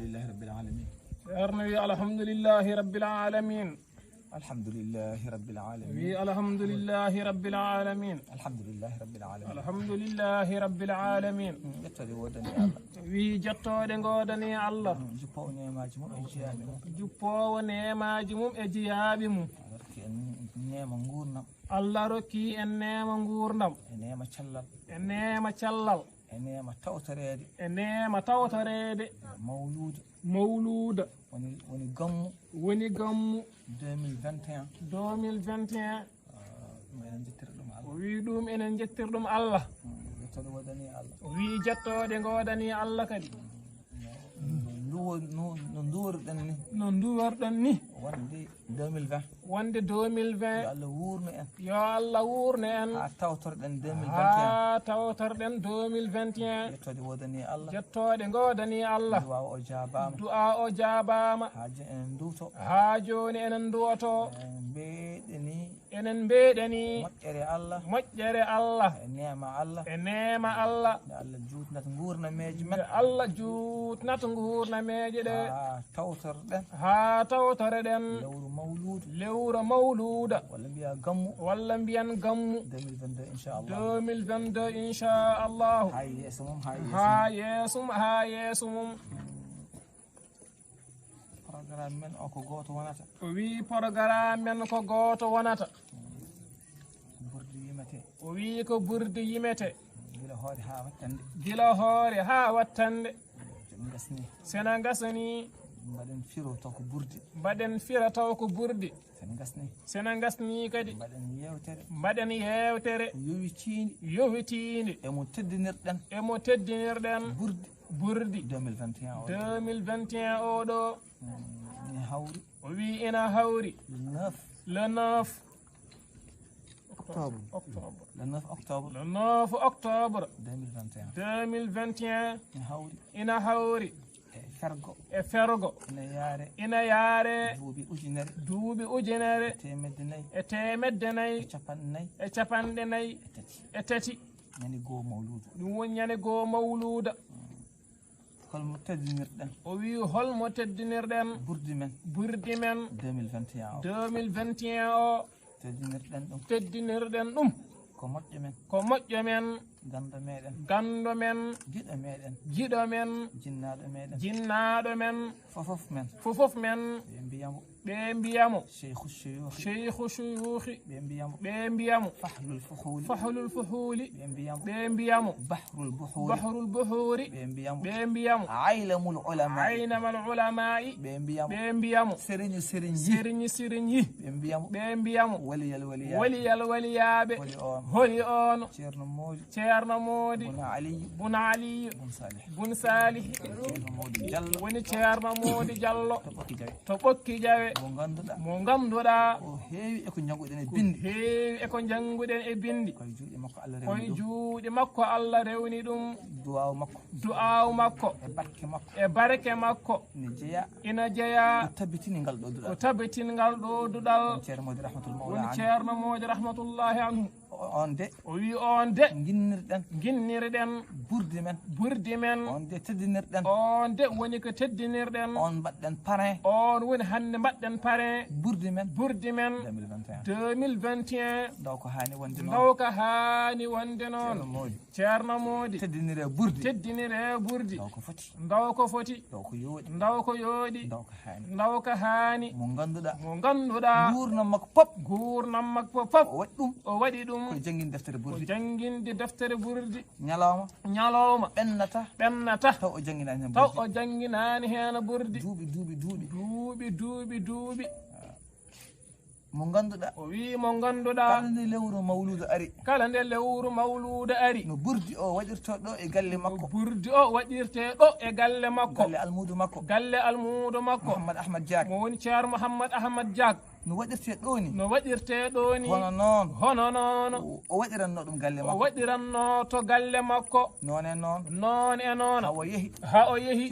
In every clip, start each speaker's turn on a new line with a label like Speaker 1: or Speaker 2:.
Speaker 1: لله رب العالمين.
Speaker 2: ceerno wi alhamdulillahi rabbil alamin.
Speaker 1: الحمد لله رب العالمين.
Speaker 2: wi alhamdulillahi rabbil alamin.
Speaker 1: الحمد لله رب العالمين.
Speaker 2: alhamdulillahi rabbil alamin.
Speaker 1: yettode wodani Allah.
Speaker 2: wi jettode godani Allah.
Speaker 1: juppowo nemaji mum e jiyaɓe mum.
Speaker 2: juppowo nemaji mum e jiyaɓe mum.
Speaker 1: rokki en nema gurnam.
Speaker 2: Allah rokki en nema gurdam.
Speaker 1: e nema cellal.
Speaker 2: e nema cellal.
Speaker 1: e nema tawtorede.
Speaker 2: e nema tawtorede.
Speaker 1: mawluda.
Speaker 2: mawluda.
Speaker 1: woni gammu.
Speaker 2: woni gammu
Speaker 1: 2021.
Speaker 2: 2021.
Speaker 1: eɗen jettira ɗum Allah.
Speaker 2: o wi ɗum enen jettir ɗum Allah.
Speaker 1: yettode wodani Allah.
Speaker 2: o wi jettode godani Allah kadi.
Speaker 1: no duworuɗen ni.
Speaker 2: no duworɗon ni.
Speaker 1: wonde 2020.
Speaker 2: wonde 2020.
Speaker 1: yo Allah wurno en.
Speaker 2: yo Allah wurno en.
Speaker 1: ha tawtorɗen 2021.
Speaker 2: ha tawtorɗen 2021.
Speaker 1: yettode wodani Allah.
Speaker 2: jettode godani Allah.
Speaker 1: duwa o jabama.
Speaker 2: du'a o jabama.
Speaker 1: haji enen duuto.
Speaker 2: ha joni enen duwoto.
Speaker 1: mbeɗeni.
Speaker 2: enen mbeɗeni
Speaker 1: moƴƴere Allah.
Speaker 2: moƴƴere Allah.
Speaker 1: e nema Allah.
Speaker 2: e nema Allah.
Speaker 1: nde Allah jutnata gurnameji men.
Speaker 2: Allah jutnata gurnameje ɗe.
Speaker 1: ha tawtorɗen.
Speaker 2: ha tawtoreɗen
Speaker 1: lewru mawludu.
Speaker 2: lewru mawluda.
Speaker 1: walla mbiya gammu.
Speaker 2: walla mbiyan gammu
Speaker 1: 2022 inchallah.
Speaker 2: 2022 inchallahu.
Speaker 1: ha yeeso mum.
Speaker 2: ha yeeso mum.
Speaker 1: programme men o ko goto wonata.
Speaker 2: o wi programme men ko goto wonata.
Speaker 1: burdi yimete.
Speaker 2: o wi ko burdi yimete.
Speaker 1: gila hoore ha wattande.
Speaker 2: gila hoore ha wattande.
Speaker 1: en gasni.
Speaker 2: sena gasani.
Speaker 1: mbaɗen firo taw ko burdi.
Speaker 2: mbaɗen fira taw ko burdi.
Speaker 1: sen gasni.
Speaker 2: sena gasni kadi.
Speaker 1: mbaɗen yewtere.
Speaker 2: mbaɗen yewtere.
Speaker 1: yowitinde.
Speaker 2: yowitinde.
Speaker 1: emo teddinirɗen.
Speaker 2: emo teddinirɗen
Speaker 1: burdi.
Speaker 2: burdi
Speaker 1: 2021 o.
Speaker 2: 2021 oɗo.
Speaker 1: ina hawri.
Speaker 2: o wi ina hawri
Speaker 1: le 9
Speaker 2: octobre.
Speaker 1: le 9 octobre.
Speaker 2: le 9 octobre
Speaker 1: 2021.
Speaker 2: 2021
Speaker 1: ina hawri.
Speaker 2: ina hawri
Speaker 1: e fergo.
Speaker 2: e fergo.
Speaker 1: ina yaare
Speaker 2: duuɓi ujunere e temedde nayyi e capanɗe nayyi e tati.
Speaker 1: ñande goo mawludu.
Speaker 2: ɗum woni ñande goo mawluda.
Speaker 1: holmo teddinirɗen.
Speaker 2: o wi holmo teddinirɗen
Speaker 1: burdi men
Speaker 2: 2021 o. teddinirɗen ɗum
Speaker 1: ko
Speaker 2: moƴƴo men gando men giɗo men jinnaɗo men fofof men ɓe mbiyamo cheikhu shuyukhi ɓe mbiyamo fahlul fuhuli ɓe mbiyamo bahrul buhuri ɓe mbiyamo aynamal ulama'i ɓe mbiyamo sérigne ɓe mbiyamo waliyal waliyaɓe holi on ceerno modi bun aliyu bun salih woni ceerno modi diallo to ɓokki jawe mo ganduɗa
Speaker 1: o heewi eko janguɗen e bindi koye juuɗe makko Allah rewni ɗum du'awu makko e barke makko ina jeeya o tabbitin ngal ɗo duɗal woni ceerno modi rahmatullahi anhu. o wi on de ginnirɗen burdi men on de woni ko teddinirɗen on woni hande mbaɗɗen parrain burdi men 2021 ndaw ko haani wonde noon ceerno modi teddinire burdi ndaw ko foti ndaw ko yooɗi ndaw ko haani mo ganduɗa gurnam makko pop o waɗi ɗum ko janginde deftere burdi ñalawma ɓennata taw o janginani hen burdi duuɓi mo ganduɗa o wi mo ganduɗa kala nde lewru mawluda ari no burdi o waɗirte ɗo e galle makko galle almudo makko mo woni ceerno Mouhammad Ahmad Diak
Speaker 2: no waɗirte ɗo ni
Speaker 1: no waɗirte ɗo ni
Speaker 2: hono noon o waɗiranno ɗum galle makko
Speaker 1: o waɗiranno to galle makko
Speaker 2: noon e
Speaker 1: noon ha o yehi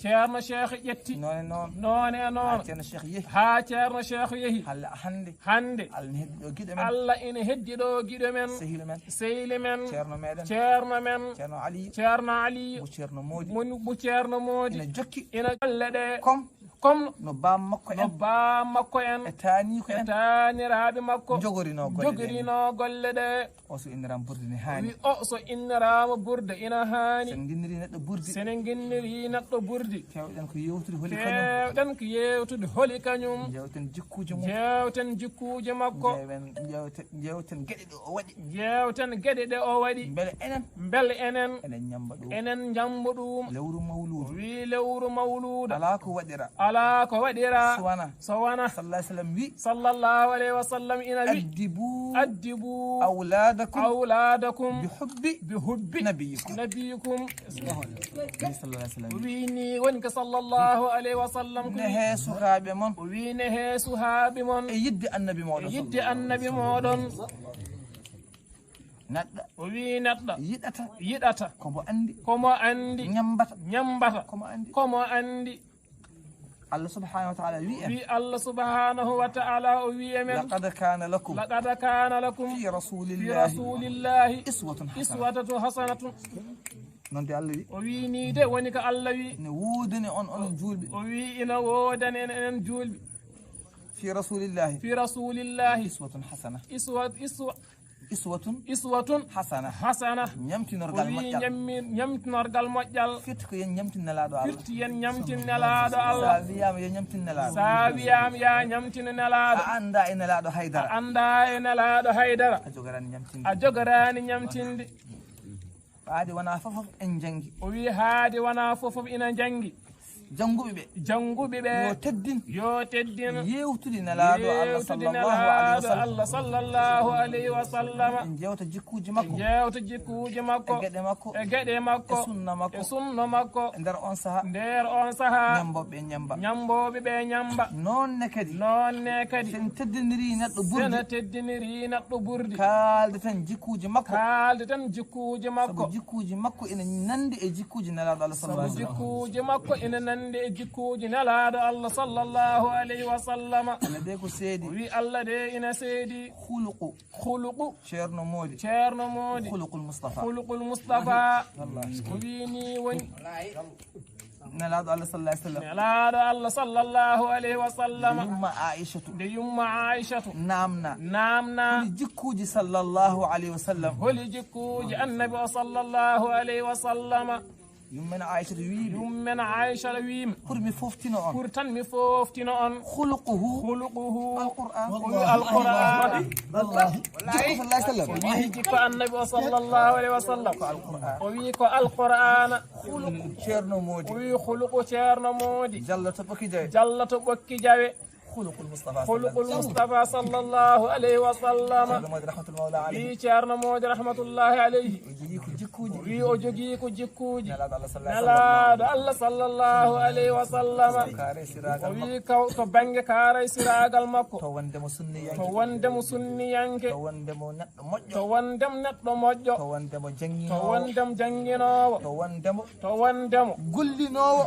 Speaker 1: ceerno cheikh ƴetti noon e noon ha ceerno cheikh yehi hande Allah ina heddi ɗo giɗo men sehili men ceerno men ceerno ali bu ceerno moodi ina galle ɗe comme
Speaker 2: no
Speaker 1: bammakko en
Speaker 2: e
Speaker 1: taniraɓe makko
Speaker 2: jogorino
Speaker 1: golle ɗe
Speaker 2: o so innirama burde ne hani
Speaker 1: wi o so innirama burde ina hani
Speaker 2: senen guinniri neɗɗo burdi kewɗen ko yewtude holi kañum jewten jikkuji makko jewten gueɗe ɗe o waɗi beele enen enen ñamba ɗum wi lewru mawluda ala ko waɗira so wona sallallahu alayhi wa sallam ina wi addibu awladakum bihubbi nabiyikum wini woni ko sallallahu alayhi wa sallam ne he suhaaɓe mon
Speaker 1: wine he suhaaɓe mon
Speaker 2: e yidde annabi moɗon neɗɗo
Speaker 1: o wi neɗɗo yiɗata
Speaker 2: komo andi
Speaker 1: ñambata komo andi
Speaker 2: Allah subhanahu wa ta'ala
Speaker 1: wi Allah subhanahu wa ta'ala o wi men
Speaker 2: laqad kana lakum fi rasulillahi iswatun hasanatun non de Allah wi
Speaker 1: o wi ni de woni ko Allah wi
Speaker 2: ne wodani on julbe
Speaker 1: o wi ina wodani en julbe
Speaker 2: fi rasulillahi iswatun hasana ñamtinorgal moƴƴal firti ko yen ñamtinnelaɗo Allah sa wiyama ya ñamtina nelaɗo a anda e nelaɗo haydara a jogorani ñamtinde haade wona fofof en jangi o wi haade wona fofof ina jangi janguɓe ɓe yo teddin yewtude nelaɗo Allah sallallahu alayhi wa sallam jewta jikkuji makko e gueɗe makko e sunna makko nder on saaha ñamboɓe ɓe ñamba nonne kadi sen teddiniri neɗɗo ɓurdi kalde tan jikkuji makko sabu jikkuji makko ina nandi e jikkuji nelaɗo Allah sallallahu alayhi wa sallam jikkuji makko ina nandi e jikkuji nelaɗo Allah sallallahu alayhi wa sallam Allah de ko seedi wi Allah de ina seedi khuluqu ceerno moodi khuluqul mustafa ko wi ni woni nelaɗo Allah sallallahu alayhi wa sallam yumma aishatu namna holi jikkuji sallallahu alayhi wa sallam holi jikkuji annabi sallallahu alayhi wa sallam yummen Aisha wiimi pour mi foftino on pour tan mi foftino on khuluquhu alquran wallahi jikko annabi sallallahu alayhi wa sallam o wi ko alquran ceerno moodi o wi khuluqu ceerno moodi jallato ɓokki jawe خلق المصطفى صلى الله عليه وسلم في شارنا مود رحمة الله عليه في أجيك جكوج نلا الله صلى الله عليه وسلم في كبنج كاري سراغ المكو توندم سنيانك توندم نت موجو توندم جنجينو توندم قلنو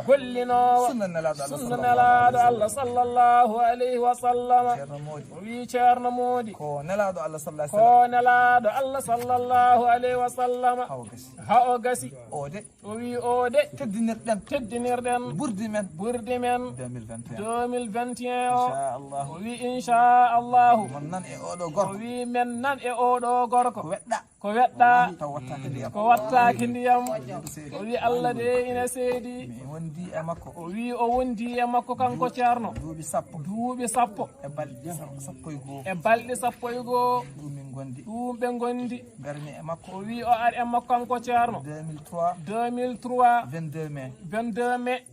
Speaker 2: سنن نلا الله صلى الله عليه وسلم وي شارنا مودي كو نلادو الله صلى الله عليه وسلم ها غسي اودي تدنيردن بردي من 2021 وي ان شاء الله وي من نان اي اودو غوركو ko wedda ko wattaki ndiyam o wi Allah de ina seedi o wi o wondi e makko kanko ceerno duuɓi sappo e balɗe sappo e goo ɗum ɓe gondi o wi o ari e makko kanko ceerno 2003 22 mai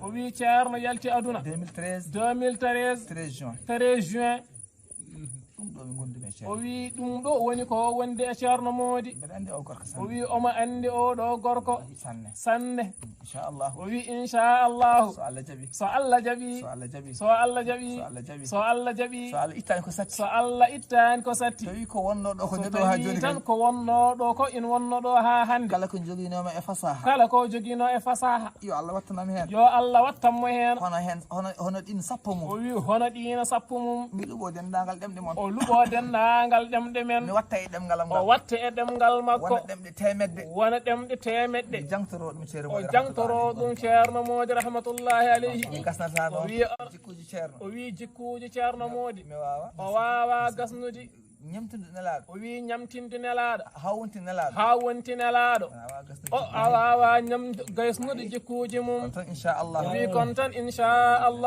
Speaker 2: o wi ceerno yalti aduna 2013 13 juin
Speaker 1: o wi ɗum ɗo woni ko wonde e ceerno Mody o wi omo andi oɗo gorko sanne o wi inchallahu so Allah jaɓi so Allah jaɓi so Allah jaɓi so Allah ittani ko satti so tawi tan ko wonno ɗo ko in wonno ɗo ha hande kala ko joguinomo e fasaha yo Allah wattanmo hen hono ɗin sappo mum o wi hono ɗina sappo mum mi luɓo dendagal ɗemɗe mon o luɓo dendagal ɗemɗe men mi watta e ɗemgal o watta e ɗemgal makko wona ɗemɗe temedde o jangtoro ɗum ceerno Mody rahmatullahi alayhi o wi jikkuji ceerno Mody o wawa gasnude o wi ñamtinde nelaɗo ha wonti nelaɗo o a wawa gasnude jikkuji mum o wi kon tan inchallahu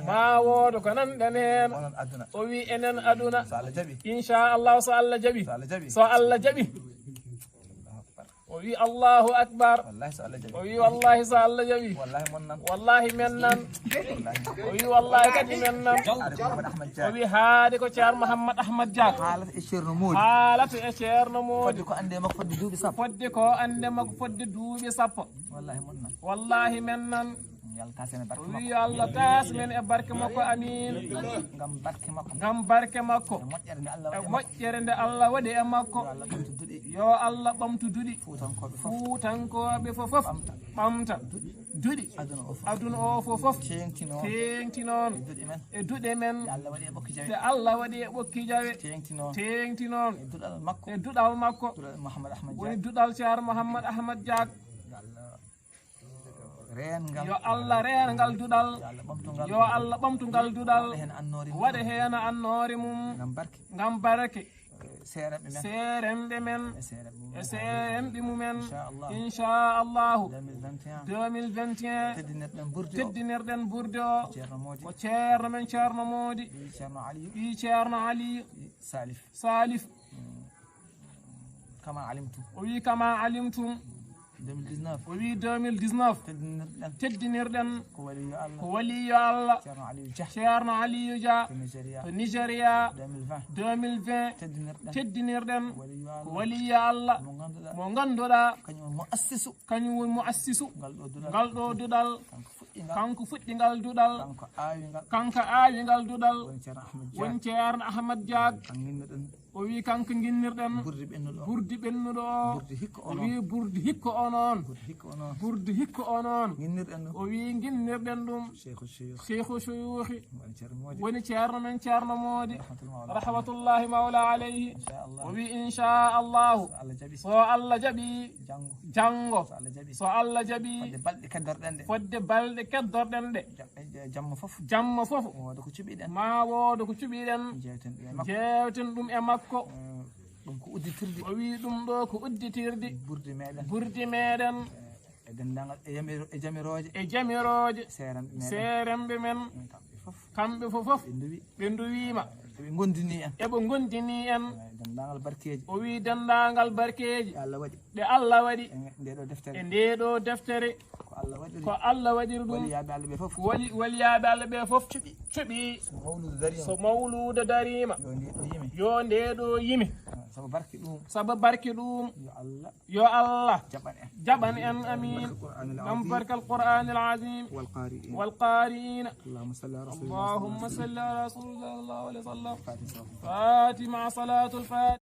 Speaker 1: ma wooda ko nanɗen hen o wi enen aduna inchallahu so Allah jaɓi o wi Allahu akbar o wi wallahi so Allah jaɓi wallahi men nan o wi wallahi kadi men nan o wi haade ko ceerno Mouhammad Ahmad Diack haalata e ceerno Mody fodde ko ande makko fodde duuɓi sappo wallahi men nan o wi Allah taas men e barke makko amin ngam barke makko e moƴƴere nde Allah waɗi e makko yo Allah ɓamtu duɗi fuutankoɓe fofof ɓamta duɗi aduna o fofof teengti noon e duɗe men nde Allah waɗi e ɓokki jawe teengti noon e duɗal makko woni duɗal ceerno Mouhammad Ahmad Diack yo Allah reen ngal duɗal yo Allah ɓamtu ngal duɗal waɗa hen annore mum ngam barke seeremɓe men e seeremɓe mumen inchallahu 2021 teddinirɗen burde o ko ceerno men ceerno Mody ɓi ceerno Aliyu Salif o wi kama alimtum 2019 o wi 2019 teddinirɗen ko waliyo Allah ceerno Aliyu Dia to Nigéria 2020 teddinirɗen ko waliyo Allah mo ganduɗa kañum woni muassisu ngal ɗo duɗal kanko fuɗɗi ngal duɗal kanko aawi ngal duɗal woni ceerno Ahmad Diack o wi kanko guinnirɗen burdi ɓennuɗo o wi burdi hikka o noon o wi guinnirɗen ɗum cheikhu shuyukhi woni ceerno men ceerno Mody rahmatullahi mawla alayhi o wi inchallahu so Allah jaɓi janggo so Allah jaɓi fodde balɗe keddorɗen ɗe jamma foof ma wooda ko cuɓiɗen jewten ɗum e makko o wi ɗum ɗo ko udditirde burde meɗen e jamiroje seeremɓe men kamɓe fofof ɓe nduwima eɓe gondini en o wi dendagal barkeji ɗe Allah waɗi e ndeɗo deftere ko Allah waɗiri ɗum waliyaɓe Allah ɓe fof cuɓi so mawluda darima yo ndeɗo yimi saabu barke ɗum yo Allah jaɓan en amin ngam barka alqur'an alazim والقارئين اللهم صل على رسول الله صلى الله عليه وسلم فاتي مع صلاة الفاتحة.